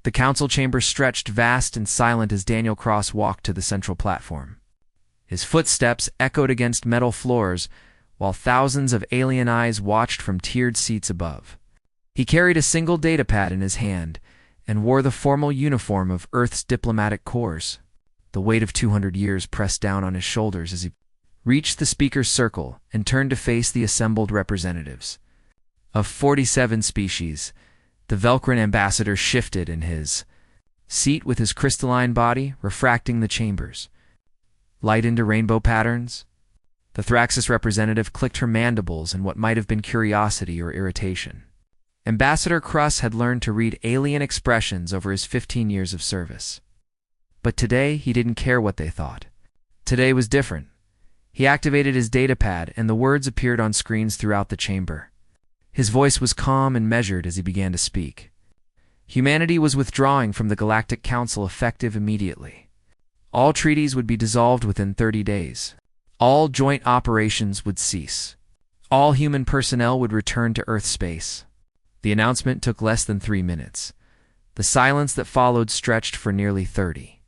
The council chamber stretched vast and silent as Daniel Cross walked to the central platform. His footsteps echoed against metal floors, while thousands of alien eyes watched from tiered seats above. He carried a single datapad in his hand and wore the formal uniform of Earth's diplomatic corps. The weight of 200 years pressed down on his shoulders as he reached the speaker's circle and turned to face the assembled representatives. Of 47 species, the Velcrin ambassador shifted in his seat with his crystalline body refracting the chambers. Light into rainbow patterns? The Thraxis representative clicked her mandibles in what might have been curiosity or irritation. Ambassador Kruss had learned to read alien expressions over his 15 years of service. But today, he didn't care what they thought. Today was different. He activated his datapad, and the words appeared on screens throughout the chamber. His voice was calm and measured as he began to speak. Humanity was withdrawing from the Galactic Council effective immediately. All treaties would be dissolved within 30 days. All joint operations would cease. All human personnel would return to Earth space. The announcement took less than 3 minutes. The silence that followed stretched for nearly 30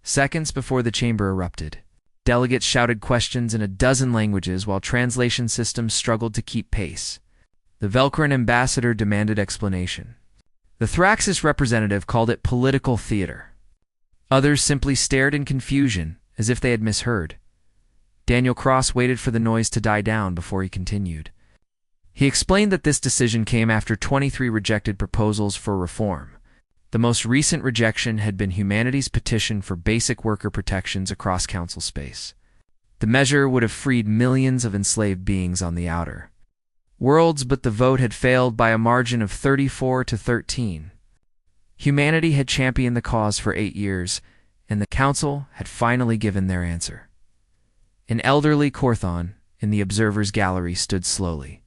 seconds before the chamber erupted. Delegates shouted questions in a dozen languages while translation systems struggled to keep pace. The Velcrin ambassador demanded explanation. The Thraxis representative called it political theater. Others simply stared in confusion, as if they had misheard. Daniel Cross waited for the noise to die down before he continued. He explained that this decision came after 23 rejected proposals for reform. The most recent rejection had been humanity's petition for basic worker protections across council space. The measure would have freed millions of enslaved beings on the outer worlds, but the vote had failed by a margin of 34 to 13. Humanity had championed the cause for 8 years, and the council had finally given their answer. An elderly Korthon in the observer's gallery stood slowly.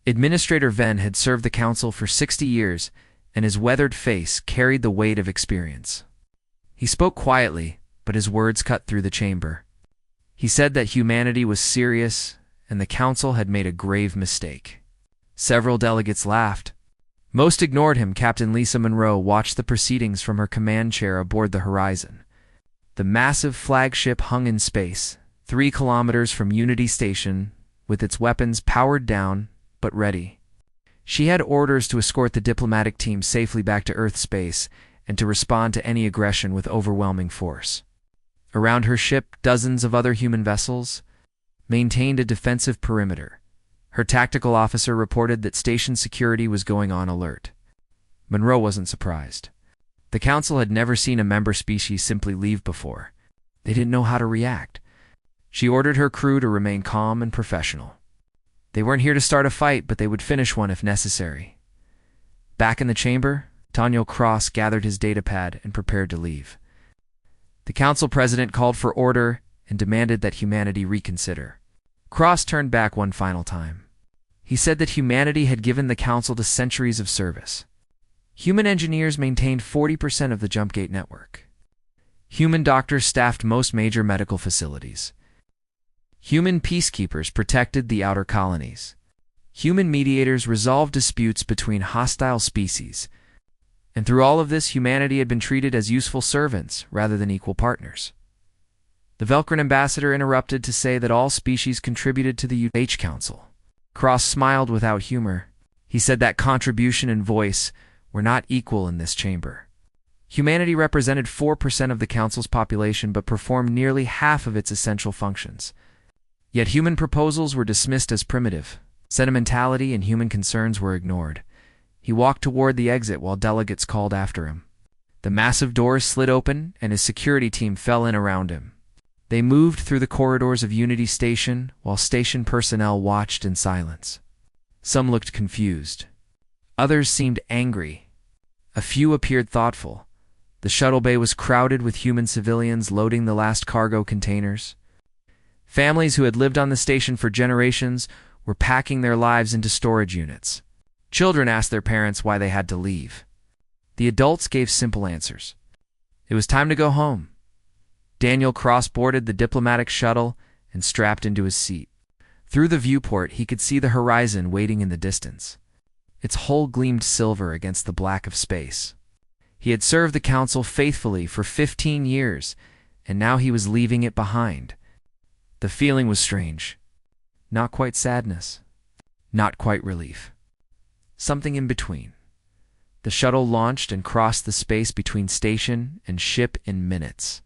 Administrator Venn had served the council for 60 years, and his weathered face carried the weight of experience. He spoke quietly, but his words cut through the chamber. He said that humanity was serious, and the council had made a grave mistake. Several delegates laughed. Most ignored him. Captain Lisa Monroe watched the proceedings from her command chair aboard the Horizon. The massive flagship hung in space, 3 kilometers from Unity Station, with its weapons powered down, but ready. She had orders to escort the diplomatic team safely back to Earth space and to respond to any aggression with overwhelming force. Around her ship, dozens of other human vessels maintained a defensive perimeter. Her tactical officer reported that station security was going on alert. Monroe wasn't surprised. The council had never seen a member species simply leave before. They didn't know how to react. She ordered her crew to remain calm and professional. They weren't here to start a fight, but they would finish one if necessary. Back in the chamber, Daniel Cross gathered his datapad and prepared to leave. The council president called for order and demanded that humanity reconsider. Cross turned back one final time. He said that humanity had given the council to centuries of service. Human engineers maintained 40% of the Jumpgate network. Human doctors staffed most major medical facilities. Human peacekeepers protected the outer colonies. Human mediators resolved disputes between hostile species. And through all of this, humanity had been treated as useful servants rather than equal partners. The Velcrin ambassador interrupted to say that all species contributed to the UH Council. Cross smiled without humor. He said that contribution and voice were not equal in this chamber. Humanity represented 4% of the council's population but performed nearly half of its essential functions. Yet human proposals were dismissed as primitive. Sentimentality and human concerns were ignored. He walked toward the exit while delegates called after him. The massive doors slid open and his security team fell in around him. They moved through the corridors of Unity Station while station personnel watched in silence. Some looked confused. Others seemed angry. A few appeared thoughtful. The shuttle bay was crowded with human civilians loading the last cargo containers. Families who had lived on the station for generations were packing their lives into storage units. Children asked their parents why they had to leave. The adults gave simple answers. It was time to go home. Daniel cross-boarded the diplomatic shuttle and strapped into his seat. Through the viewport, he could see the horizon waiting in the distance. Its hull gleamed silver against the black of space. He had served the Council faithfully for 15 years, and now he was leaving it behind. The feeling was strange. Not quite sadness. Not quite relief. Something in between. The shuttle launched and crossed the space between station and ship in minutes.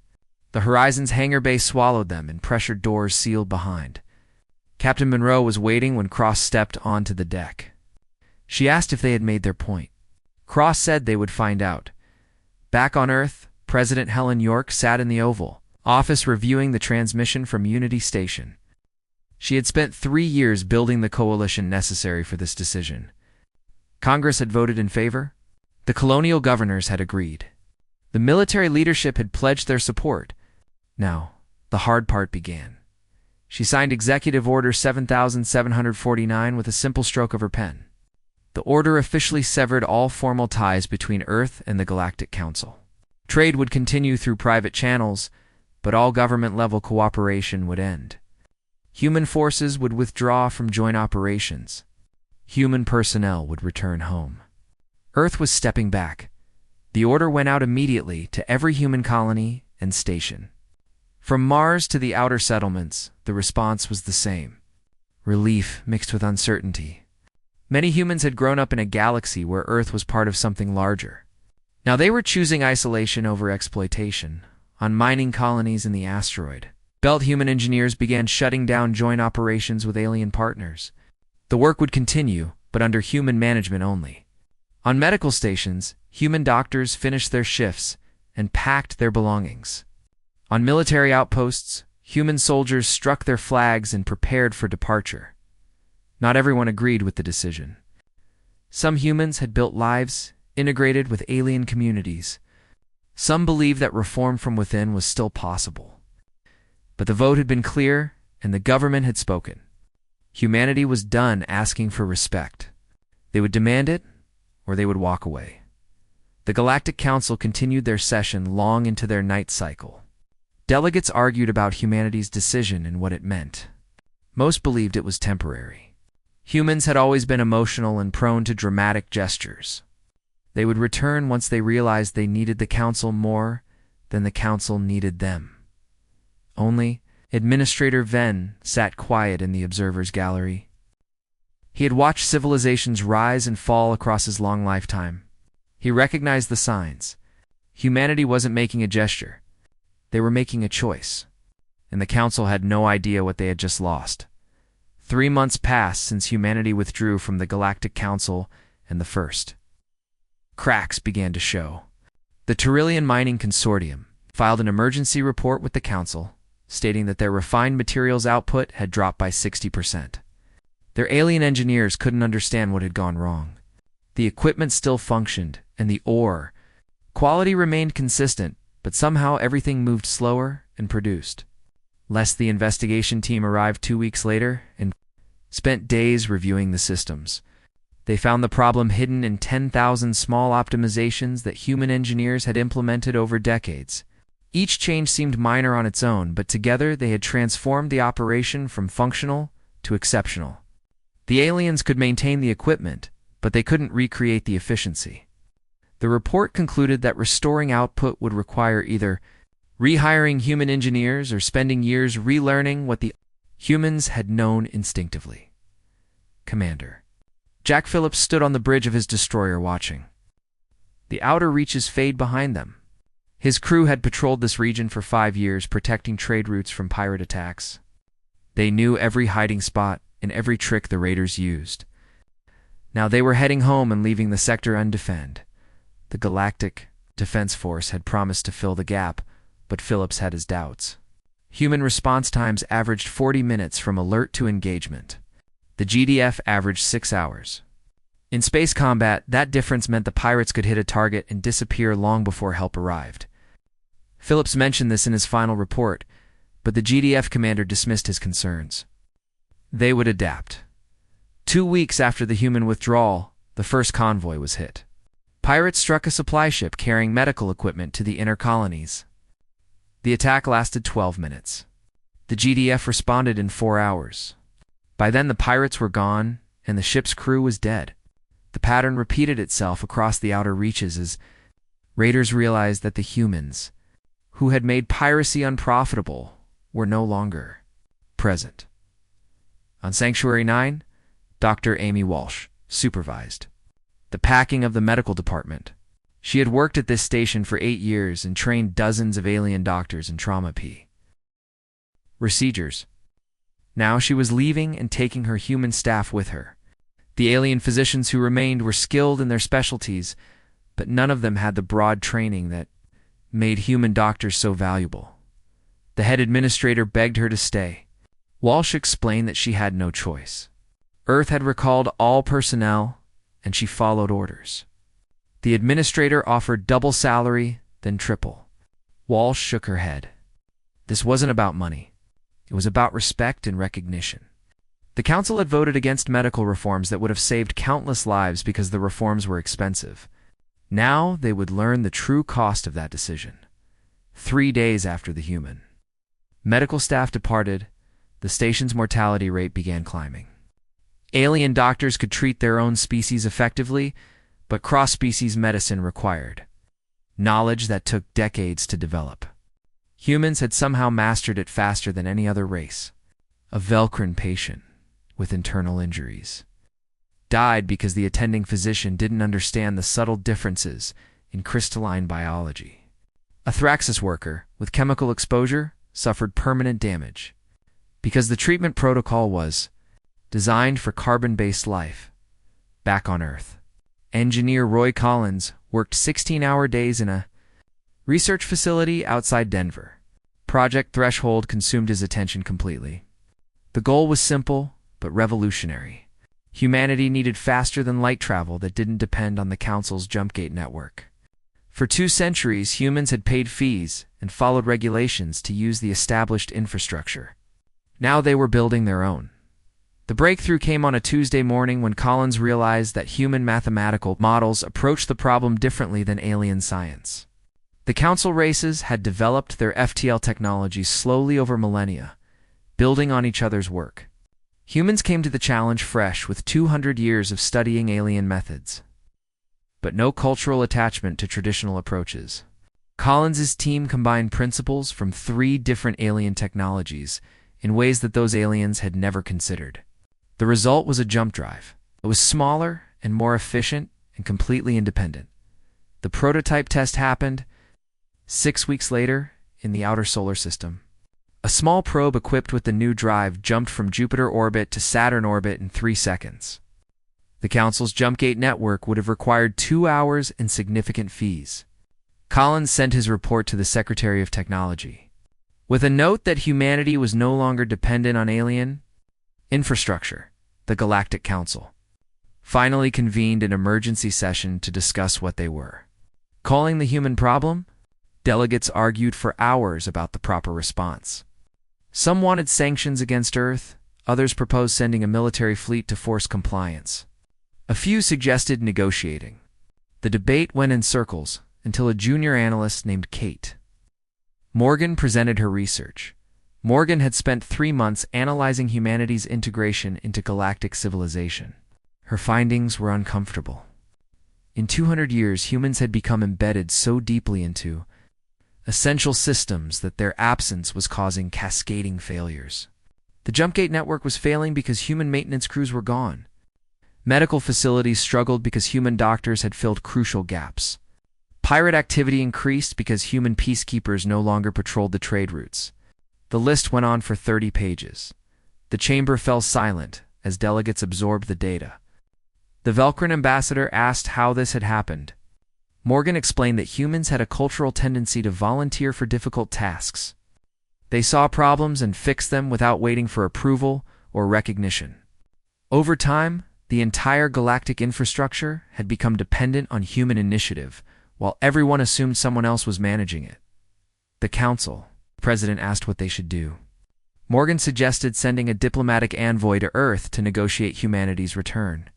The Horizon's hangar bay swallowed them, and pressured doors sealed behind. Captain Monroe was waiting when Cross stepped onto the deck. She asked if they had made their point. Cross said they would find out. Back on Earth, President Helen York sat in the Oval Office reviewing the transmission from Unity Station. She had spent 3 years building the coalition necessary for this decision. Congress had voted in favor. The colonial governors had agreed. The military leadership had pledged their support. Now, the hard part began. She signed Executive Order 7749 with a simple stroke of her pen. The order officially severed all formal ties between Earth and the Galactic Council. Trade would continue through private channels, but all government-level cooperation would end. Human forces would withdraw from joint operations. Human personnel would return home. Earth was stepping back. The order went out immediately to every human colony and station. From Mars to the outer settlements, the response was the same. Relief mixed with uncertainty. Many humans had grown up in a galaxy where Earth was part of something larger. Now they were choosing isolation over exploitation. On mining colonies in the asteroid belt, human engineers began shutting down joint operations with alien partners. The work would continue, but under human management only. On medical stations, human doctors finished their shifts and packed their belongings. On military outposts, human soldiers struck their flags and prepared for departure. Not everyone agreed with the decision. Some humans had built lives integrated with alien communities. Some believed that reform from within was still possible. But the vote had been clear, and the government had spoken. Humanity was done asking for respect. They would demand it, or they would walk away. The Galactic Council continued their session long into their night cycle. Delegates argued about humanity's decision and what it meant. Most believed it was temporary. Humans had always been emotional and prone to dramatic gestures. They would return once they realized they needed the Council more than the Council needed them. Only, Administrator Venn sat quiet in the observer's gallery. He had watched civilizations rise and fall across his long lifetime. He recognized the signs. Humanity wasn't making a gesture. They were making a choice. And the Council had no idea what they had just lost. 3 months passed since humanity withdrew from the Galactic Council and the First. Cracks began to show. The Trillian Mining Consortium filed an emergency report with the Council, stating that their refined materials output had dropped by 60%. Their alien engineers couldn't understand what had gone wrong. The equipment still functioned, and the ore quality remained consistent, but somehow everything moved slower and produced less. The investigation team arrived 2 weeks later and spent days reviewing the systems. They found the problem hidden in 10,000 small optimizations that human engineers had implemented over decades. Each change seemed minor on its own, but together they had transformed the operation from functional to exceptional. The aliens could maintain the equipment, but they couldn't recreate the efficiency. The report concluded that restoring output would require either rehiring human engineers or spending years relearning what the humans had known instinctively. Commander Jack Phillips stood on the bridge of his destroyer watching. The outer reaches fade behind them. His crew had patrolled this region for 5 years, protecting trade routes from pirate attacks. They knew every hiding spot and every trick the raiders used. Now they were heading home and leaving the sector undefended. The Galactic Defense Force had promised to fill the gap, but Phillips had his doubts. Human response times averaged 40 minutes from alert to engagement. The GDF averaged 6 hours. In space combat, that difference meant the pirates could hit a target and disappear long before help arrived. Phillips mentioned this in his final report, but the GDF commander dismissed his concerns. They would adapt. 2 weeks after the human withdrawal, the first convoy was hit. Pirates struck a supply ship carrying medical equipment to the inner colonies. The attack lasted 12 minutes. The GDF responded in 4 hours. By then the pirates were gone, and the ship's crew was dead. The pattern repeated itself across the outer reaches as Raiders realized that the humans, who had made piracy unprofitable, were no longer present. On Sanctuary 9, Dr. Amy Walsh supervised the packing of the medical department. She had worked at this station for 8 years and trained dozens of alien doctors in trauma procedures. Now she was leaving and taking her human staff with her. The alien physicians who remained were skilled in their specialties, but none of them had the broad training that made human doctors so valuable. The head administrator begged her to stay. Walsh explained that she had no choice. Earth had recalled all personnel, and she followed orders. The administrator offered double salary, then triple. Walsh shook her head. This wasn't about money. It was about respect and recognition. The council had voted against medical reforms that would have saved countless lives because the reforms were expensive. Now they would learn the true cost of that decision. 3 days after the human medical staff departed, the station's mortality rate began climbing. Alien doctors could treat their own species effectively, but cross-species medicine required knowledge that took decades to develop. Humans had somehow mastered it faster than any other race. A Velcrin patient with internal injuries died because the attending physician didn't understand the subtle differences in crystalline biology. A Thraxis worker with chemical exposure suffered permanent damage because the treatment protocol was designed for carbon-based life back on Earth. Engineer Roy Collins worked 16-hour days in a research facility outside Denver. Project Threshold consumed his attention completely. The goal was simple, but revolutionary. Humanity needed faster-than-light travel that didn't depend on the Council's Jumpgate network. For 2 centuries, humans had paid fees and followed regulations to use the established infrastructure. Now they were building their own. The breakthrough came on a Tuesday morning when Collins realized that human mathematical models approached the problem differently than alien science. The Council races had developed their FTL technologies slowly over millennia, building on each other's work. Humans came to the challenge fresh with 200 years of studying alien methods, but no cultural attachment to traditional approaches. Collins's team combined principles from 3 different alien technologies in ways that those aliens had never considered. The result was a jump drive. It was smaller and more efficient and completely independent. The prototype test happened 6 weeks later in the outer solar system. A small probe equipped with the new drive jumped from Jupiter orbit to Saturn orbit in 3 seconds. The Council's Jumpgate network would have required 2 hours and significant fees. Collins sent his report to the Secretary of Technology, with a note that humanity was no longer dependent on alien infrastructure. The Galactic Council finally convened an emergency session to discuss what they were calling the human problem. Delegates argued for hours about the proper response. Some wanted sanctions against Earth, others proposed sending a military fleet to force compliance. A few suggested negotiating. The debate went in circles until a junior analyst named Kate Morgan presented her research. Morgan had spent 3 months analyzing humanity's integration into galactic civilization. Her findings were uncomfortable. In 200 years, humans had become embedded so deeply into essential systems that their absence was causing cascading failures. The Jumpgate network was failing because human maintenance crews were gone. Medical facilities struggled because human doctors had filled crucial gaps. Pirate activity increased because human peacekeepers no longer patrolled the trade routes. The list went on for 30 pages. The chamber fell silent as delegates absorbed the data. The Velcrin ambassador asked how this had happened. Morgan explained that humans had a cultural tendency to volunteer for difficult tasks. They saw problems and fixed them without waiting for approval or recognition. Over time, the entire galactic infrastructure had become dependent on human initiative, while everyone assumed someone else was managing it. The Council, the President asked what they should do. Morgan suggested sending a diplomatic envoy to Earth to negotiate humanity's return.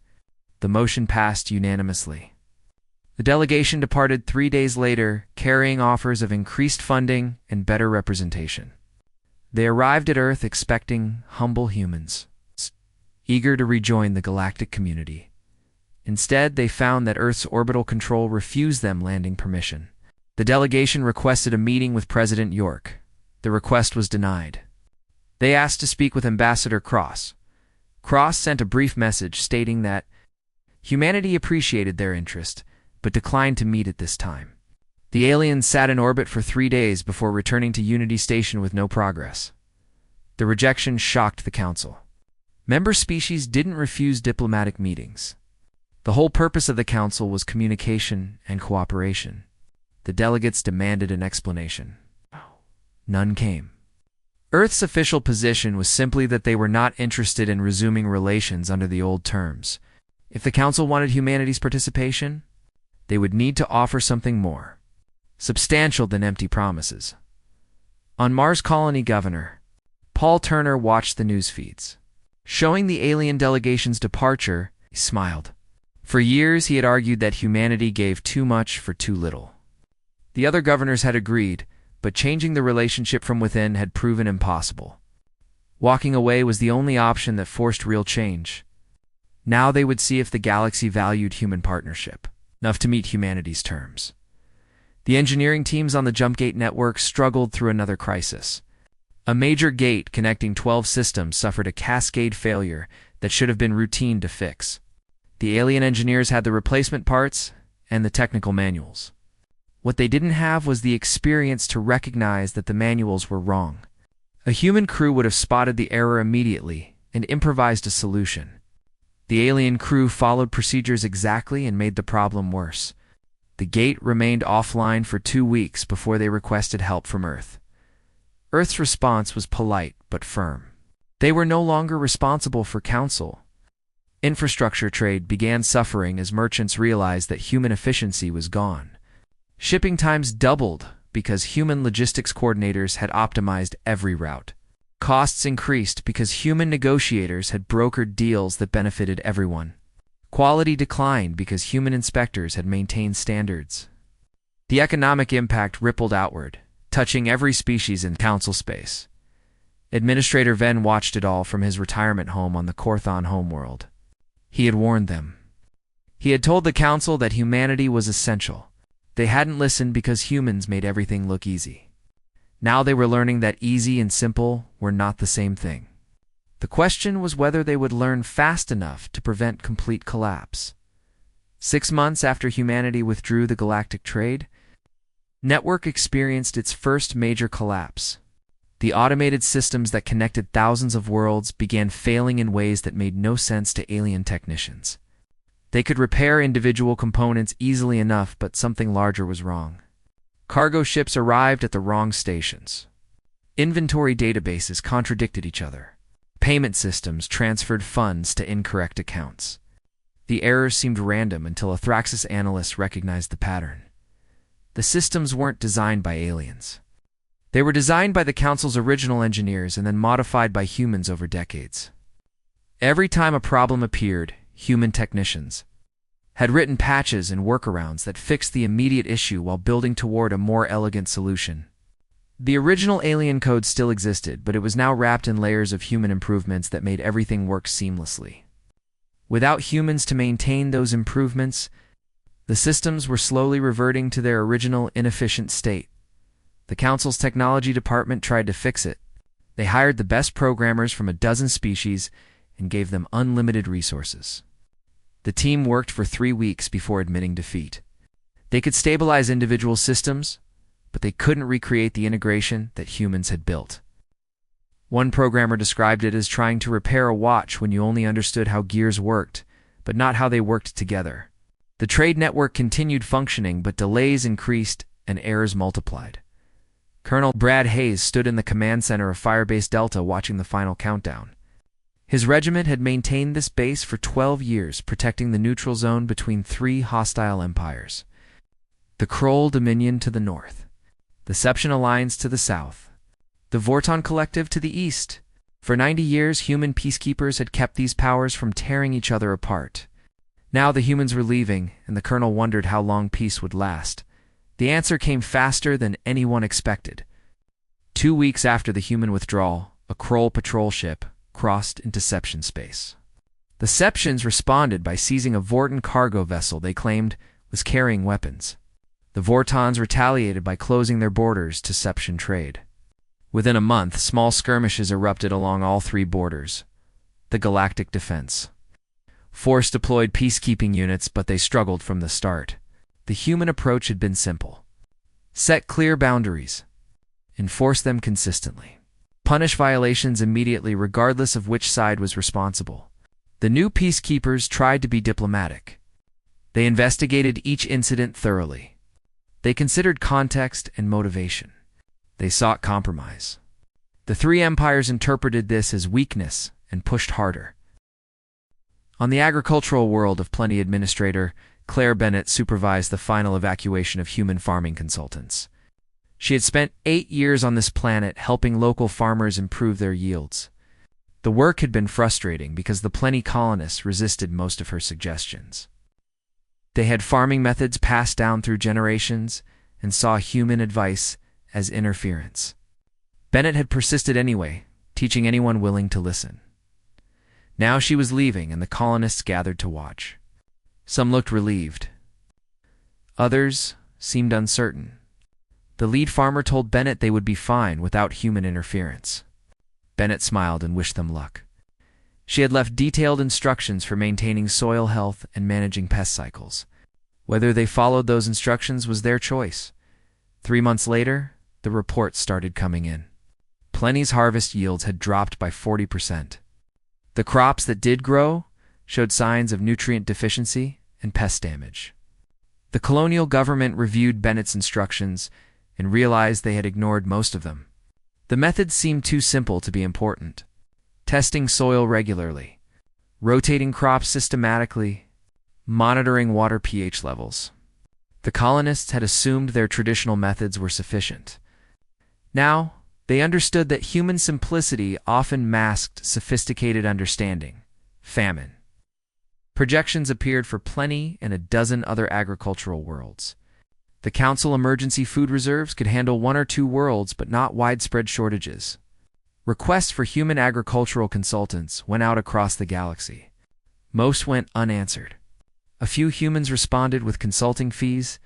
The motion passed unanimously. The delegation departed 3 days later, carrying offers of increased funding and better representation. They arrived at Earth expecting humble humans, eager to rejoin the galactic community. Instead, they found that Earth's orbital control refused them landing permission. The delegation requested a meeting with President York. The request was denied. They asked to speak with Ambassador Cross. Cross sent a brief message stating that humanity appreciated their interest, but declined to meet at this time. The aliens sat in orbit for 3 days before returning to Unity Station with no progress. The rejection shocked the Council. Member species didn't refuse diplomatic meetings. The whole purpose of the Council was communication and cooperation. The delegates demanded an explanation. None came. Earth's official position was simply that they were not interested in resuming relations under the old terms. If the Council wanted humanity's participation, they would need to offer something more substantial than empty promises. On Mars Colony Governor, Paul Turner watched the news feeds. Showing the alien delegation's departure, he smiled. For years, he had argued that humanity gave too much for too little. The other governors had agreed, but changing the relationship from within had proven impossible. Walking away was the only option that forced real change. Now they would see if the galaxy valued human partnership enough to meet humanity's terms. The engineering teams on the Jumpgate network struggled through another crisis. A major gate connecting 12 systems suffered a cascade failure that should have been routine to fix. The alien engineers had the replacement parts and the technical manuals. What they didn't have was the experience to recognize that the manuals were wrong. A human crew would have spotted the error immediately and improvised a solution. The alien crew followed procedures exactly and made the problem worse. The gate remained offline for 2 weeks before they requested help from Earth. Earth's response was polite but firm. They were no longer responsible for Council. Infrastructure trade began suffering as merchants realized that human efficiency was gone. Shipping times doubled because human logistics coordinators had optimized every route. Costs increased because human negotiators had brokered deals that benefited everyone. Quality declined because human inspectors had maintained standards. The economic impact rippled outward, touching every species in Council space. Administrator Venn watched it all from his retirement home on the Korthon homeworld. He had warned them. He had told the Council that humanity was essential. They hadn't listened because humans made everything look easy. Now they were learning that easy and simple were not the same thing. The question was whether they would learn fast enough to prevent complete collapse. 6 months after humanity withdrew the galactic trade, network experienced its first major collapse. The automated systems that connected thousands of worlds began failing in ways that made no sense to alien technicians. They could repair individual components easily enough, but something larger was wrong. Cargo ships arrived at the wrong stations. Inventory databases contradicted each other. Payment systems transferred funds to incorrect accounts. The errors seemed random until a Thraxis analyst recognized the pattern. The systems weren't designed by aliens. They were designed by the Council's original engineers and then modified by humans over decades. Every time a problem appeared, human technicians had written patches and workarounds that fixed the immediate issue while building toward a more elegant solution. The original alien code still existed, but it was now wrapped in layers of human improvements that made everything work seamlessly. Without humans to maintain those improvements, the systems were slowly reverting to their original inefficient state. The Council's technology department tried to fix it. They hired the best programmers from a dozen species and gave them unlimited resources. The team worked for 3 weeks before admitting defeat. They could stabilize individual systems, but they couldn't recreate the integration that humans had built. One programmer described it as trying to repair a watch when you only understood how gears worked, but not how they worked together. The trade network continued functioning, but delays increased and errors multiplied. Colonel Brad Hayes stood in the command center of Firebase Delta watching the final countdown. His regiment had maintained this base for 12 years, protecting the neutral zone between 3 hostile empires. The Kroll Dominion to the north, the Seption Alliance to the south, the Vorton Collective to the east. For 90 years, human peacekeepers had kept these powers from tearing each other apart. Now the humans were leaving, and the colonel wondered how long peace would last. The answer came faster than anyone expected. 2 weeks after the human withdrawal, a Kroll patrol ship crossed into Seption space. The Septians responded by seizing a Vorton cargo vessel they claimed was carrying weapons. The Vortons retaliated by closing their borders to Septian trade. Within a month, small skirmishes erupted along all three borders. The Galactic Defense Force deployed peacekeeping units, but they struggled from the start. The human approach had been simple. Set clear boundaries. Enforce them consistently. Punish violations immediately, regardless of which side was responsible. The new peacekeepers tried to be diplomatic. They investigated each incident thoroughly. They considered context and motivation. They sought compromise. The three empires interpreted this as weakness and pushed harder. On the agricultural world of Plenty Administrator, Claire Bennett supervised the final evacuation of human farming consultants. She had spent 8 years on this planet helping local farmers improve their yields. The work had been frustrating because the Plenty colonists resisted most of her suggestions. They had farming methods passed down through generations and saw human advice as interference. Bennett had persisted anyway, teaching anyone willing to listen. Now she was leaving, and the colonists gathered to watch. Some looked relieved. Others seemed uncertain. The lead farmer told Bennett they would be fine without human interference. Bennett smiled and wished them luck. She had left detailed instructions for maintaining soil health and managing pest cycles. Whether they followed those instructions was their choice. 3 months later, the reports started coming in. Plenty's harvest yields had dropped by 40%. The crops that did grow showed signs of nutrient deficiency and pest damage. The colonial government reviewed Bennett's instructions and realized they had ignored most of them. The methods seemed too simple to be important. Testing soil regularly, rotating crops systematically, monitoring water pH levels. The colonists had assumed their traditional methods were sufficient. Now, they understood that human simplicity often masked sophisticated understanding. Famine. Projections appeared for Plenty and a dozen other agricultural worlds. The Council emergency food reserves could handle 1 or 2 worlds, but not widespread shortages. Requests for human agricultural consultants went out across the galaxy. Most went unanswered. A few humans responded with consulting fees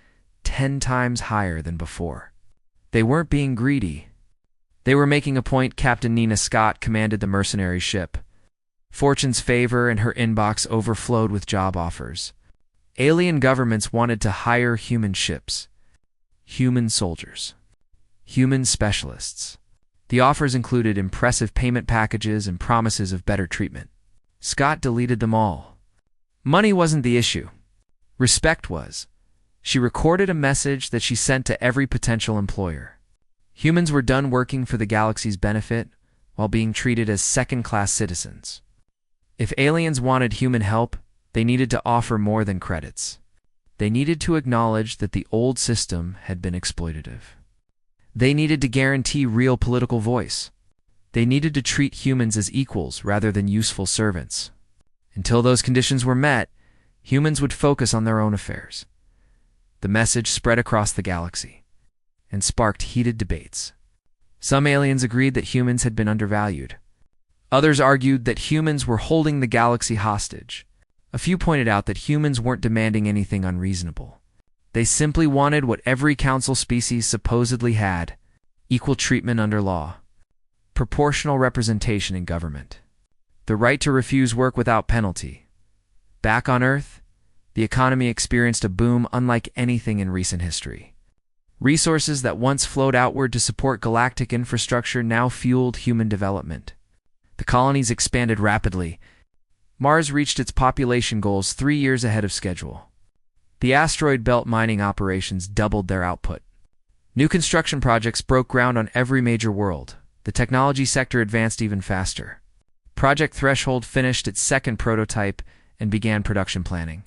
10 times higher than before. They weren't being greedy. They were making a point. Captain Nina Scott commanded the mercenary ship. Fortune's favor and her inbox overflowed with job offers. Alien governments wanted to hire human ships, human soldiers, human specialists. The offers included impressive payment packages and promises of better treatment. Scott deleted them all. Money wasn't the issue. Respect was. She recorded a message that she sent to every potential employer. Humans were done working for the galaxy's benefit while being treated as second-class citizens. If aliens wanted human help, they needed to offer more than credits. They needed to acknowledge that the old system had been exploitative. They needed to guarantee real political voice. They needed to treat humans as equals rather than useful servants. Until those conditions were met, humans would focus on their own affairs. The message spread across the galaxy and sparked heated debates. Some aliens agreed that humans had been undervalued. Others argued that humans were holding the galaxy hostage. A few pointed out that humans weren't demanding anything unreasonable. They simply wanted what every council species supposedly had: equal treatment under law, proportional representation in government, the right to refuse work without penalty. Back on Earth, the economy experienced a boom unlike anything in recent history. Resources that once flowed outward to support galactic infrastructure now fueled human development. The colonies expanded rapidly. Mars reached its population goals 3 years ahead of schedule. The asteroid belt mining operations doubled their output. New construction projects broke ground on every major world. The technology sector advanced even faster. Project Threshold finished its second prototype and began production planning.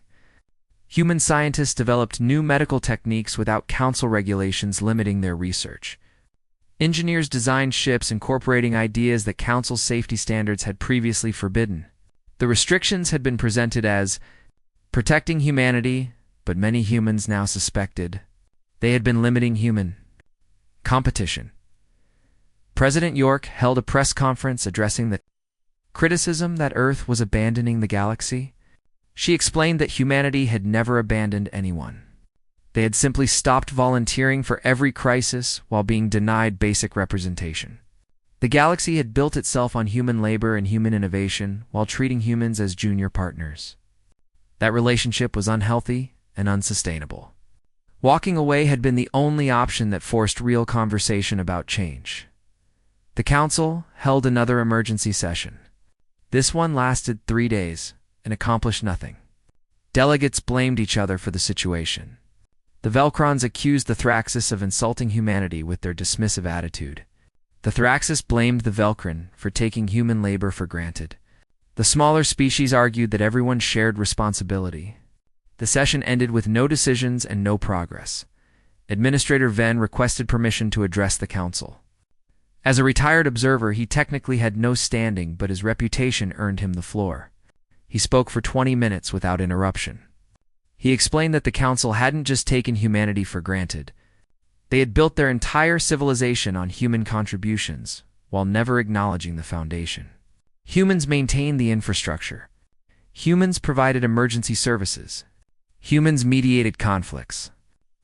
Human scientists developed new medical techniques without council regulations limiting their research. Engineers designed ships incorporating ideas that council safety standards had previously forbidden. The restrictions had been presented as protecting humanity, but many humans now suspected they had been limiting human competition. President York held a press conference addressing the criticism that Earth was abandoning the galaxy. She explained that humanity had never abandoned anyone. They had simply stopped volunteering for every crisis while being denied basic representation. The galaxy had built itself on human labor and human innovation while treating humans as junior partners. That relationship was unhealthy and unsustainable. Walking away had been the only option that forced real conversation about change. The council held another emergency session. This one lasted 3 days and accomplished nothing. Delegates blamed each other for the situation. The Velcrons accused the Thraxis of insulting humanity with their dismissive attitude. The Thraxis blamed the Velcron for taking human labor for granted. The smaller species argued that everyone shared responsibility. The session ended with no decisions and no progress. Administrator Venn requested permission to address the council. As a retired observer, he technically had no standing, but his reputation earned him the floor. He spoke for 20 minutes without interruption. He explained that the council hadn't just taken humanity for granted. They had built their entire civilization on human contributions, while never acknowledging the foundation. Humans maintained the infrastructure. Humans provided emergency services. Humans mediated conflicts.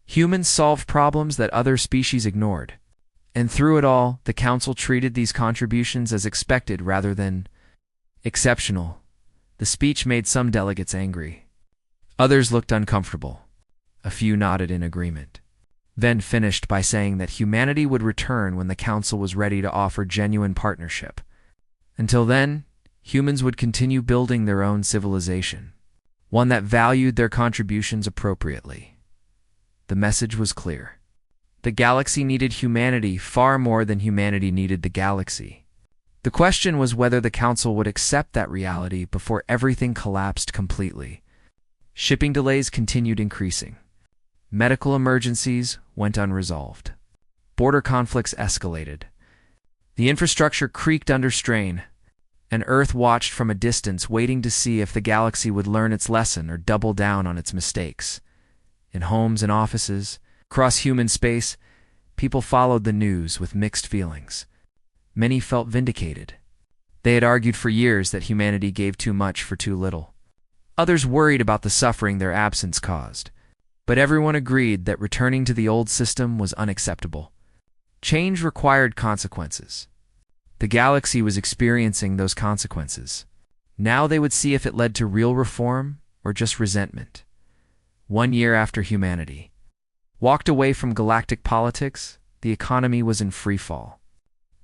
Humans solved problems that other species ignored. And through it all, the council treated these contributions as expected rather than exceptional. The speech made some delegates angry. Others looked uncomfortable. A few nodded in agreement. Venn finished by saying that humanity would return when the council was ready to offer genuine partnership. Until then, humans would continue building their own civilization, one that valued their contributions appropriately. The message was clear. The galaxy needed humanity far more than humanity needed the galaxy. The question was whether the council would accept that reality before everything collapsed completely. Shipping delays continued increasing. Medical emergencies went unresolved. Border conflicts escalated. The infrastructure creaked under strain, and Earth watched from a distance, waiting to see if the galaxy would learn its lesson or double down on its mistakes. In homes and offices, across human space, people followed the news with mixed feelings. Many felt vindicated. They had argued for years that humanity gave too much for too little. Others worried about the suffering their absence caused. But everyone agreed that returning to the old system was unacceptable. Change required consequences. The galaxy was experiencing those consequences. Now they would see if it led to real reform or just resentment. 1 year after humanity walked away from galactic politics, the economy was in freefall.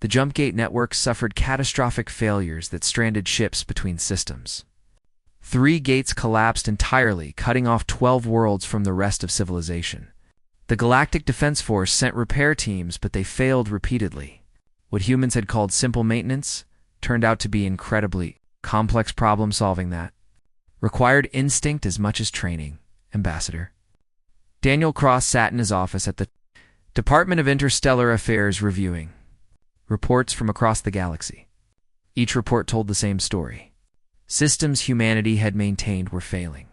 The Jumpgate network suffered catastrophic failures that stranded ships between systems. 3 gates collapsed entirely, cutting off 12 worlds from the rest of civilization. The Galactic Defense Force sent repair teams, but they failed repeatedly. What humans had called simple maintenance turned out to be incredibly complex problem-solving that required instinct as much as training. Ambassador Daniel Cross sat in his office at the Department of Interstellar Affairs reviewing reports from across the galaxy. Each report told the same story. Systems humanity had maintained were failing.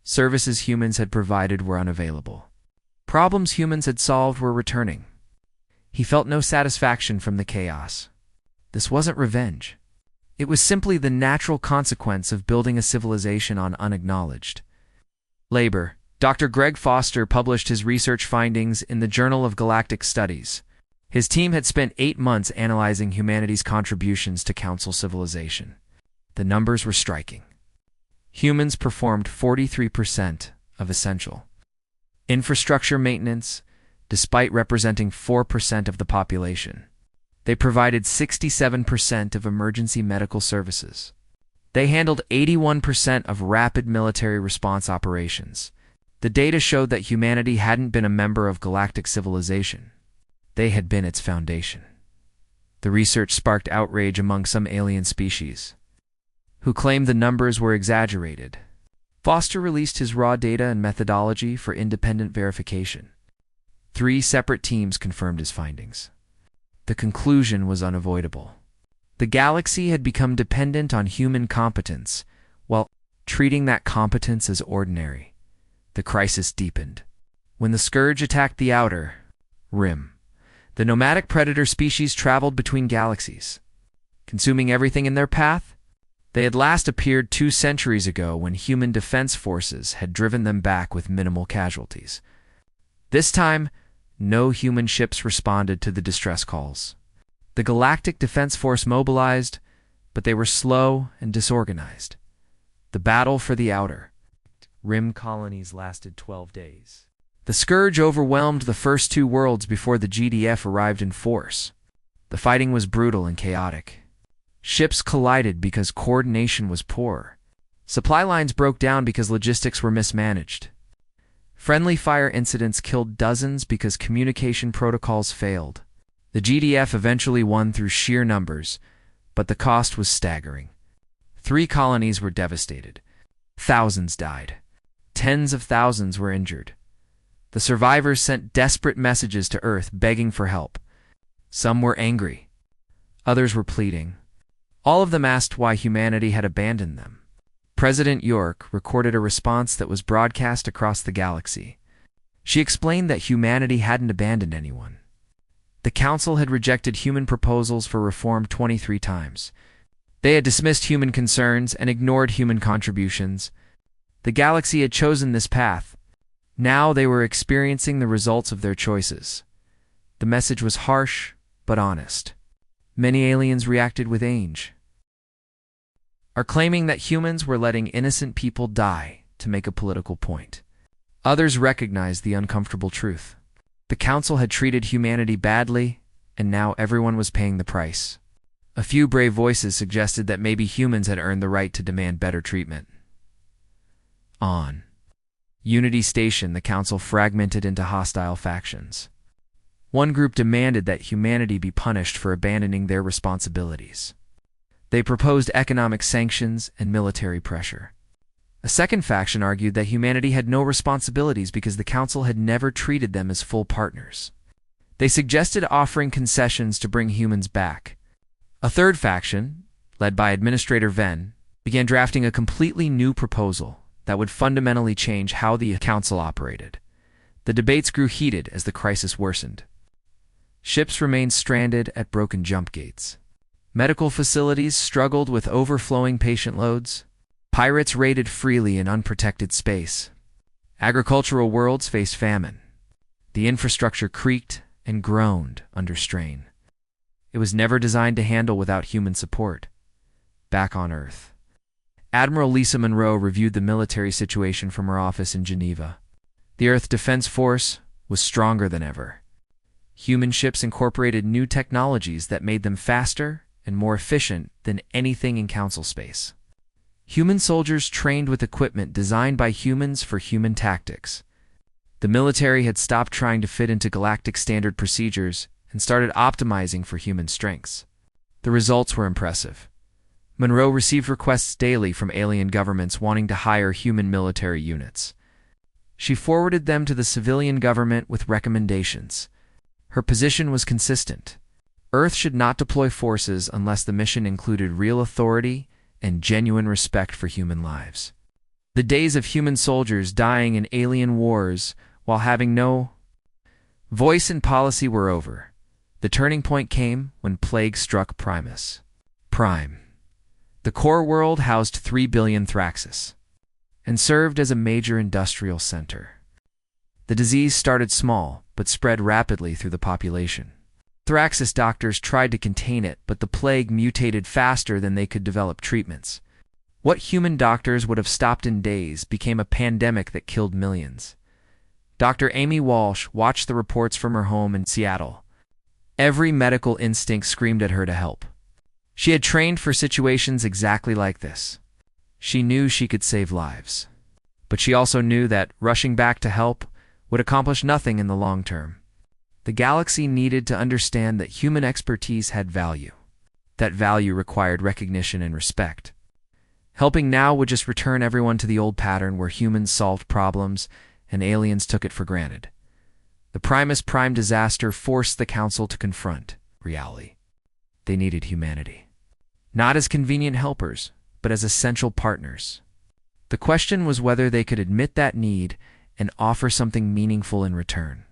Services humans had provided were unavailable. Problems humans had solved were returning. He felt no satisfaction from the chaos. This wasn't revenge. It was simply the natural consequence of building a civilization on unacknowledged labor. Dr. Greg Foster published his research findings in the Journal of Galactic Studies. His team had spent 8 months analyzing humanity's contributions to council civilization. The numbers were striking. Humans performed 43% of essential infrastructure maintenance, despite representing 4% of the population. They provided 67% of emergency medical services. They handled 81% of rapid military response operations. The data showed that humanity hadn't been a member of galactic civilization. They had been its foundation. The research sparked outrage among some alien species, who claimed the numbers were exaggerated. Foster released his raw data and methodology for independent verification. 3 separate teams confirmed his findings. The conclusion was unavoidable. The galaxy had become dependent on human competence, while treating that competence as ordinary. The crisis deepened. When the Scourge attacked the outer rim, the nomadic predator species traveled between galaxies, consuming everything in their path. They had last appeared 2 centuries ago when human defense forces had driven them back with minimal casualties. This time, no human ships responded to the distress calls. The Galactic Defense Force mobilized, but they were slow and disorganized. The battle for the Outer Rim colonies lasted 12 days. The Scourge overwhelmed the first 2 worlds before the GDF arrived in force. The fighting was brutal and chaotic. Ships collided because coordination was poor. Supply lines broke down because logistics were mismanaged. Friendly fire incidents killed dozens because communication protocols failed. The GDF eventually won through sheer numbers, but the cost was staggering. 3 colonies were devastated. Thousands died. Tens of thousands were injured. The survivors sent desperate messages to Earth begging for help. Some were angry. Others were pleading. All of them asked why humanity had abandoned them. President York recorded a response that was broadcast across the galaxy. She explained that humanity hadn't abandoned anyone. The Council had rejected human proposals for reform 23 times. They had dismissed human concerns and ignored human contributions. The galaxy had chosen this path. Now they were experiencing the results of their choices. The message was harsh, but honest. Many aliens reacted with anger, claiming that humans were letting innocent people die to make a political point. Others recognized the uncomfortable truth. The Council had treated humanity badly, and now everyone was paying the price. A few brave voices suggested that maybe humans had earned the right to demand better treatment. On Unity Station, the Council fragmented into hostile factions. One group demanded that humanity be punished for abandoning their responsibilities. They proposed economic sanctions and military pressure. A second faction argued that humanity had no responsibilities because the Council had never treated them as full partners. They suggested offering concessions to bring humans back. A third faction, led by Administrator Venn, began drafting a completely new proposal that would fundamentally change how the Council operated. The debates grew heated as the crisis worsened. Ships remained stranded at broken jump gates. Medical facilities struggled with overflowing patient loads. Pirates raided freely in unprotected space. Agricultural worlds faced famine. The infrastructure creaked and groaned under strain. It was never designed to handle without human support. Back on Earth, Admiral Lisa Monroe reviewed the military situation from her office in Geneva. The Earth Defense Force was stronger than ever. Human ships incorporated new technologies that made them faster and more efficient than anything in Council space. Human soldiers trained with equipment designed by humans for human tactics. The military had stopped trying to fit into galactic standard procedures and started optimizing for human strengths. The results were impressive. Monroe received requests daily from alien governments wanting to hire human military units. She forwarded them to the civilian government with recommendations. Her position was consistent. Earth should not deploy forces unless the mission included real authority and genuine respect for human lives. The days of human soldiers dying in alien wars while having no voice in policy were over. The turning point came when plague struck Primus Prime. The core world housed 3 billion Thraxis and served as a major industrial center. The disease started small, but spread rapidly through the population. Thraxis doctors tried to contain it, but the plague mutated faster than they could develop treatments. What human doctors would have stopped in days became a pandemic that killed millions. Dr. Amy Walsh watched the reports from her home in Seattle. Every medical instinct screamed at her to help. She had trained for situations exactly like this. She knew she could save lives. But she also knew that rushing back to help would accomplish nothing in the long term. The galaxy needed to understand that human expertise had value. That value required recognition and respect. Helping now would just return everyone to the old pattern where humans solved problems and aliens took it for granted. The Primus Prime disaster forced the Council to confront reality. They needed humanity. Not as convenient helpers, but as essential partners. The question was whether they could admit that need and offer something meaningful in return.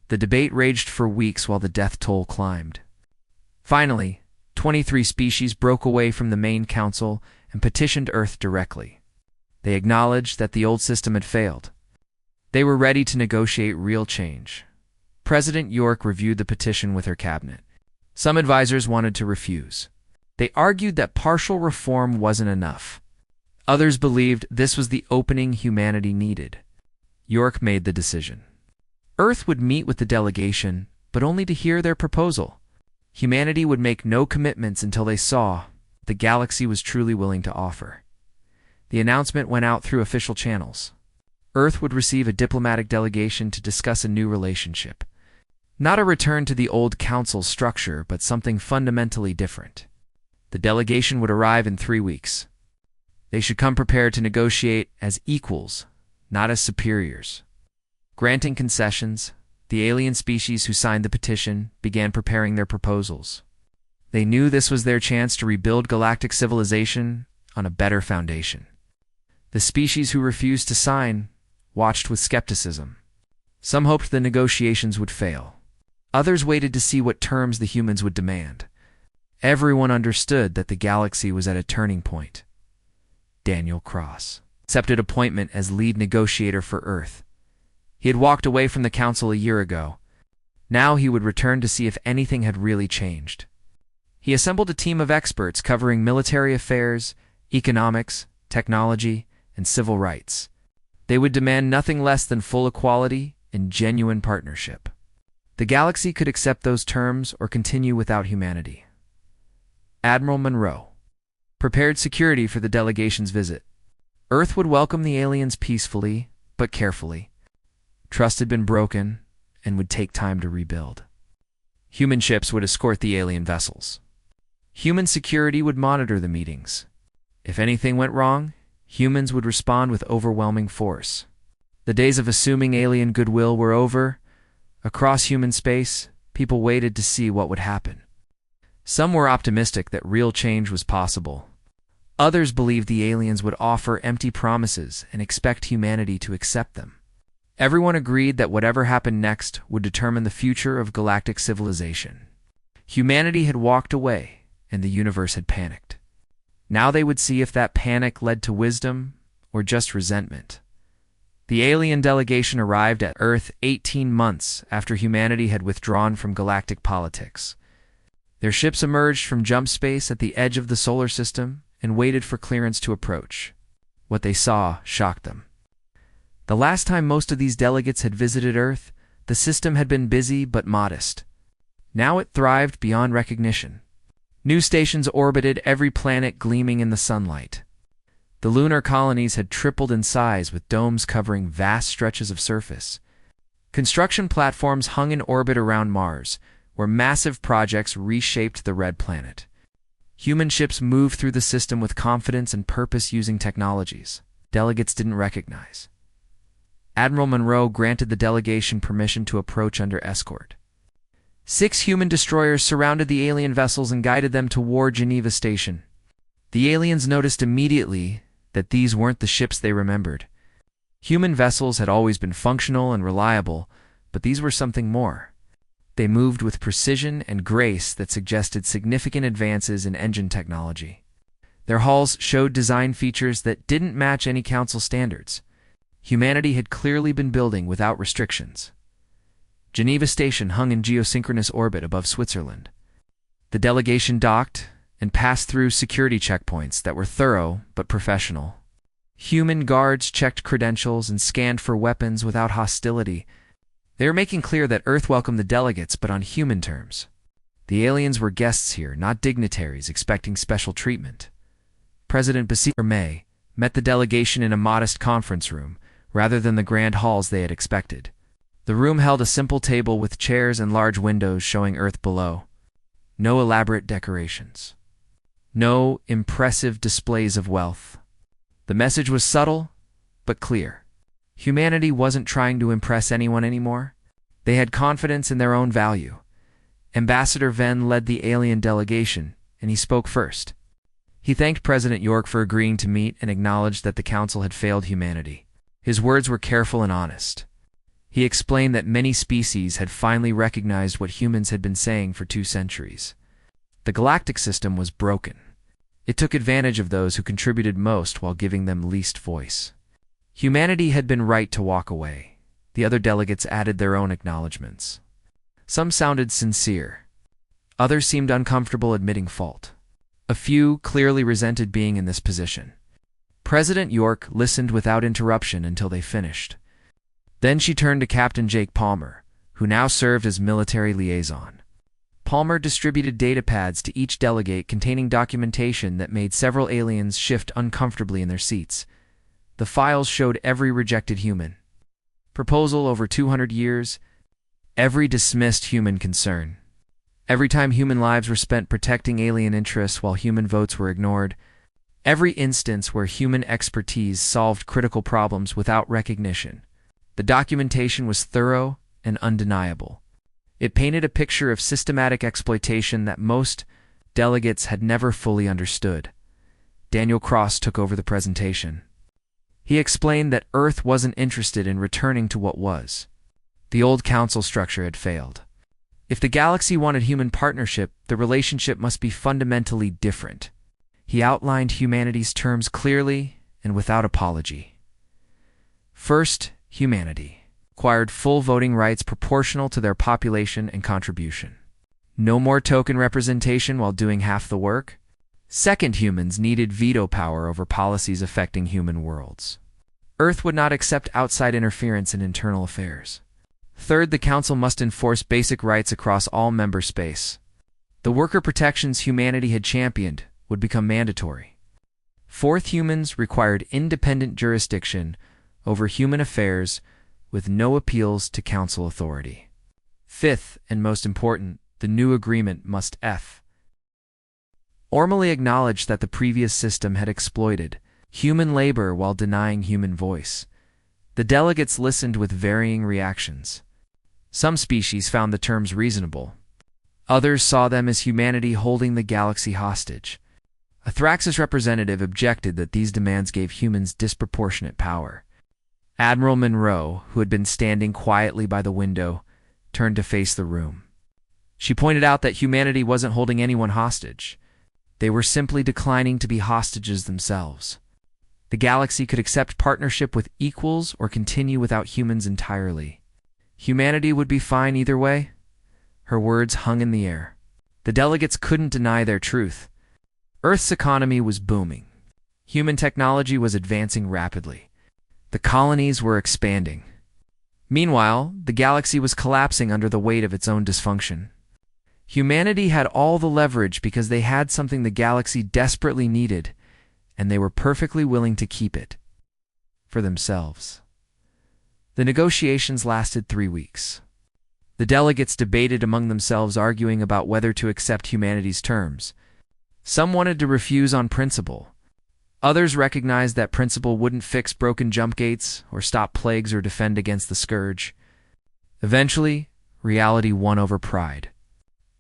The debate raged for weeks while the death toll climbed. Finally, 23 species broke away from the main council and petitioned Earth directly. They acknowledged that the old system had failed. They were ready to negotiate real change. President York reviewed the petition with her cabinet. Some advisors wanted to refuse. They argued that partial reform wasn't enough. Others believed this was the opening humanity needed. York made the decision. Earth would meet with the delegation, but only to hear their proposal. Humanity would make no commitments until they saw what the galaxy was truly willing to offer. The announcement went out through official channels. Earth would receive a diplomatic delegation to discuss a new relationship. Not a return to the old council structure, but something fundamentally different. The delegation would arrive in 3 weeks. They should come prepared to negotiate as equals, not as superiors. Granting concessions, the alien species who signed the petition began preparing their proposals. They knew this was their chance to rebuild galactic civilization on a better foundation. The species who refused to sign watched with skepticism. Some hoped the negotiations would fail. Others waited to see what terms the humans would demand. Everyone understood that the galaxy was at a turning point. Daniel Cross accepted appointment as lead negotiator for Earth. He had walked away from the council a year ago. Now he would return to see if anything had really changed. He assembled a team of experts covering military affairs, economics, technology, and civil rights. They would demand nothing less than full equality and genuine partnership. The galaxy could accept those terms or continue without humanity. Admiral Monroe prepared security for the delegation's visit. Earth would welcome the aliens peacefully, but carefully. Trust had been broken and would take time to rebuild. Human ships would escort the alien vessels. Human security would monitor the meetings. If anything went wrong, humans would respond with overwhelming force. The days of assuming alien goodwill were over. Across human space, people waited to see what would happen. Some were optimistic that real change was possible. Others believed the aliens would offer empty promises and expect humanity to accept them. Everyone agreed that whatever happened next would determine the future of galactic civilization. Humanity had walked away, and the universe had panicked. Now they would see if that panic led to wisdom or just resentment. The alien delegation arrived at Earth 18 months after humanity had withdrawn from galactic politics. Their ships emerged from jump space at the edge of the solar system and waited for clearance to approach. What they saw shocked them. The last time most of these delegates had visited Earth, the system had been busy but modest. Now it thrived beyond recognition. New stations orbited every planet gleaming in the sunlight. The lunar colonies had tripled in size with domes covering vast stretches of surface. Construction platforms hung in orbit around Mars, where massive projects reshaped the red planet. Human ships moved through the system with confidence and purpose using technologies delegates didn't recognize. Admiral Monroe granted the delegation permission to approach under escort. 6 human destroyers surrounded the alien vessels and guided them toward Geneva Station. The aliens noticed immediately that these weren't the ships they remembered. Human vessels had always been functional and reliable, but these were something more. They moved with precision and grace that suggested significant advances in engine technology. Their hulls showed design features that didn't match any council standards. Humanity had clearly been building without restrictions. Geneva Station hung in geosynchronous orbit above Switzerland. The delegation docked and passed through security checkpoints that were thorough but professional. Human guards checked credentials and scanned for weapons without hostility. They were making clear that Earth welcomed the delegates, but on human terms. The aliens were guests here, not dignitaries expecting special treatment. President Basir May met the delegation in a modest conference room, rather than the grand halls they had expected. The room held a simple table with chairs and large windows showing Earth below. No elaborate decorations. No impressive displays of wealth. The message was subtle, but clear. Humanity wasn't trying to impress anyone anymore. They had confidence in their own value. Ambassador Venn led the alien delegation, and he spoke first. He thanked President York for agreeing to meet and acknowledged that the council had failed humanity. His words were careful and honest. He explained that many species had finally recognized what humans had been saying for 2 centuries. The galactic system was broken. It took advantage of those who contributed most while giving them least voice. Humanity had been right to walk away. The other delegates added their own acknowledgments. Some sounded sincere. Others seemed uncomfortable admitting fault. A few clearly resented being in this position. President York listened without interruption until they finished. Then she turned to Captain Jake Palmer, who now served as military liaison. Palmer distributed data pads to each delegate containing documentation that made several aliens shift uncomfortably in their seats. The files showed every rejected human proposal over 200 years, every dismissed human concern, every time human lives were spent protecting alien interests while human votes were ignored, every instance where human expertise solved critical problems without recognition. The documentation was thorough and undeniable. It painted a picture of systematic exploitation that most delegates had never fully understood. Daniel Cross took over the presentation. He explained that Earth wasn't interested in returning to what was. The old council structure had failed. If the galaxy wanted human partnership, the relationship must be fundamentally different. He outlined humanity's terms clearly and without apology. First, humanity acquired full voting rights proportional to their population and contribution. No more token representation while doing half the work. Second, humans needed veto power over policies affecting human worlds. Earth would not accept outside interference in internal affairs. Third, the Council must enforce basic rights across all member space. The worker protections humanity had championed would become mandatory. Fourth, humans required independent jurisdiction over human affairs with no appeals to Council authority. Fifth, and most important, the new agreement must formally acknowledge that the previous system had exploited human labor while denying human voice. The delegates listened with varying reactions. Some species found the terms reasonable. Others saw them as humanity holding the galaxy hostage. A Thraxis representative objected that these demands gave humans disproportionate power. Admiral Monroe, who had been standing quietly by the window, turned to face the room. She pointed out that humanity wasn't holding anyone hostage. They were simply declining to be hostages themselves. The galaxy could accept partnership with equals or continue without humans entirely. Humanity would be fine either way. Her words hung in the air. The delegates couldn't deny their truth. Earth's economy was booming. Human technology was advancing rapidly. The colonies were expanding. Meanwhile, the galaxy was collapsing under the weight of its own dysfunction. Humanity had all the leverage because they had something the galaxy desperately needed, and they were perfectly willing to keep it for themselves. The negotiations lasted 3 weeks. The delegates debated among themselves, arguing about whether to accept humanity's terms. Some wanted to refuse on principle. Others recognized that principle wouldn't fix broken jump gates or stop plagues or defend against the scourge. Eventually, reality won over pride.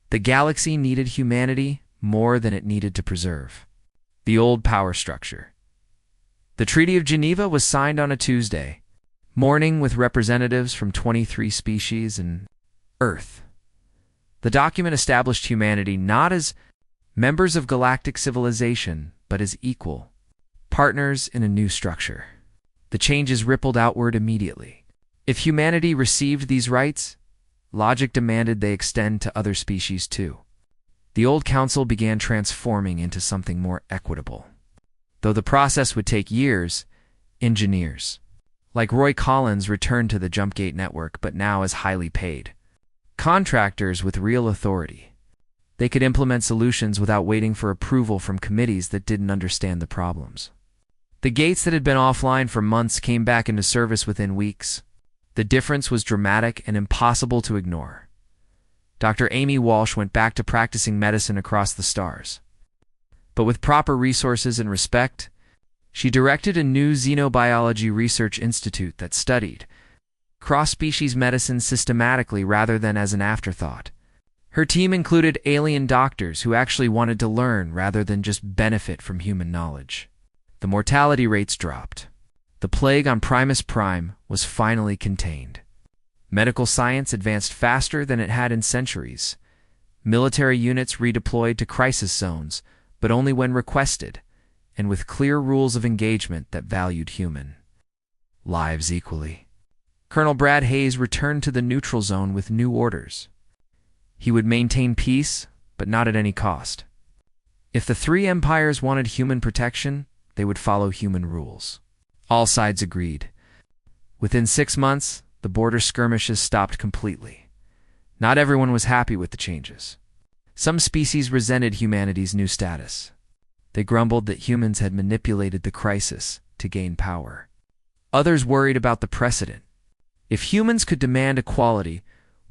The galaxy needed humanity more than it needed to preserve the old power structure. The Treaty of Geneva was signed on a Tuesday morning with representatives from 23 species and Earth. The document established humanity not as members of galactic civilization, but as equal partners in a new structure. The changes rippled outward immediately. If humanity received these rights, logic demanded they extend to other species too. The old council began transforming into something more equitable. Though the process would take years, engineers like Roy Collins returned to the Jumpgate network, but now as highly paid contractors with real authority. They could implement solutions without waiting for approval from committees that didn't understand the problems. The gates that had been offline for months came back into service within weeks. The difference was dramatic and impossible to ignore. Dr. Amy Walsh went back to practicing medicine across the stars. But with proper resources and respect, she directed a new xenobiology research institute that studied cross-species medicine systematically rather than as an afterthought. Her team included alien doctors who actually wanted to learn rather than just benefit from human knowledge. The mortality rates dropped. The plague on Primus Prime was finally contained. Medical science advanced faster than it had in centuries. Military units redeployed to crisis zones, but only when requested, and with clear rules of engagement that valued human lives equally. Colonel Brad Hayes returned to the neutral zone with new orders. He would maintain peace, but not at any cost. If the three empires wanted human protection, they would follow human rules. All sides agreed. Within 6 months, the border skirmishes stopped completely. Not everyone was happy with the changes. Some species resented humanity's new status. They grumbled that humans had manipulated the crisis to gain power. Others worried about the precedent. If humans could demand equality,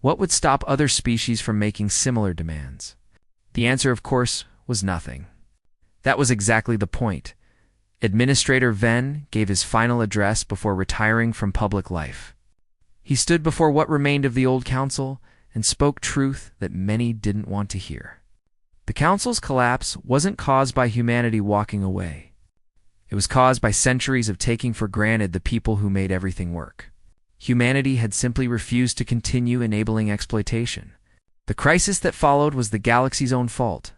what would stop other species from making similar demands? The answer, of course, was nothing. That was exactly the point. Administrator Venn gave his final address before retiring from public life. He stood before what remained of the old council and spoke truth that many didn't want to hear. The council's collapse wasn't caused by humanity walking away. It was caused by centuries of taking for granted the people who made everything work. Humanity had simply refused to continue enabling exploitation. The crisis that followed was the galaxy's own fault.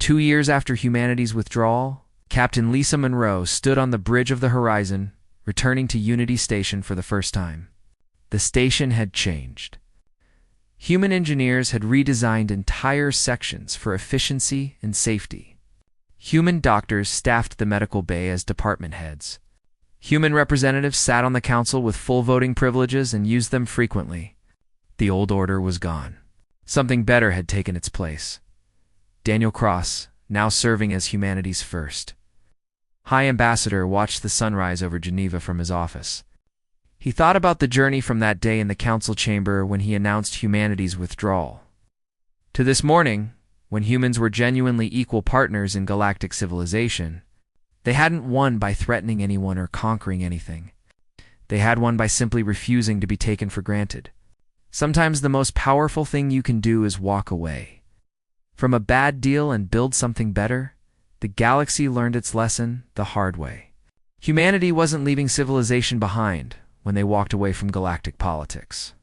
2 years after humanity's withdrawal, Captain Lisa Monroe stood on the bridge of the horizon, returning to Unity Station for the first time. The station had changed. Human engineers had redesigned entire sections for efficiency and safety. Human doctors staffed the medical bay as department heads. Human representatives sat on the council with full voting privileges and used them frequently. The old order was gone. Something better had taken its place. Daniel Cross, now serving as humanity's first High Ambassador, watched the sunrise over Geneva from his office. He thought about the journey from that day in the council chamber when he announced humanity's withdrawal, to this morning, when humans were genuinely equal partners in galactic civilization. They hadn't won by threatening anyone or conquering anything. They had won by simply refusing to be taken for granted. Sometimes the most powerful thing you can do is walk away from a bad deal and build something better. The galaxy learned its lesson the hard way. Humanity wasn't leaving civilization behind when they walked away from galactic politics.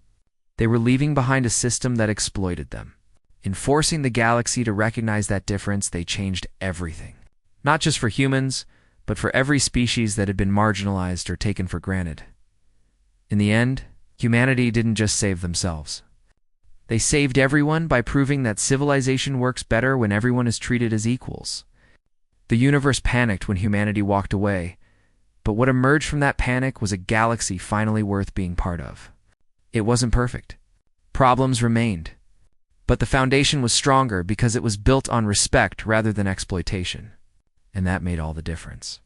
They were leaving behind a system that exploited them. In forcing the galaxy to recognize that difference, they changed everything. Not just for humans, but for every species that had been marginalized or taken for granted. In the end, humanity didn't just save themselves. They saved everyone by proving that civilization works better when everyone is treated as equals. The universe panicked when humanity walked away, but what emerged from that panic was a galaxy finally worth being part of. It wasn't perfect. Problems remained. But the foundation was stronger because it was built on respect rather than exploitation. And that made all the difference.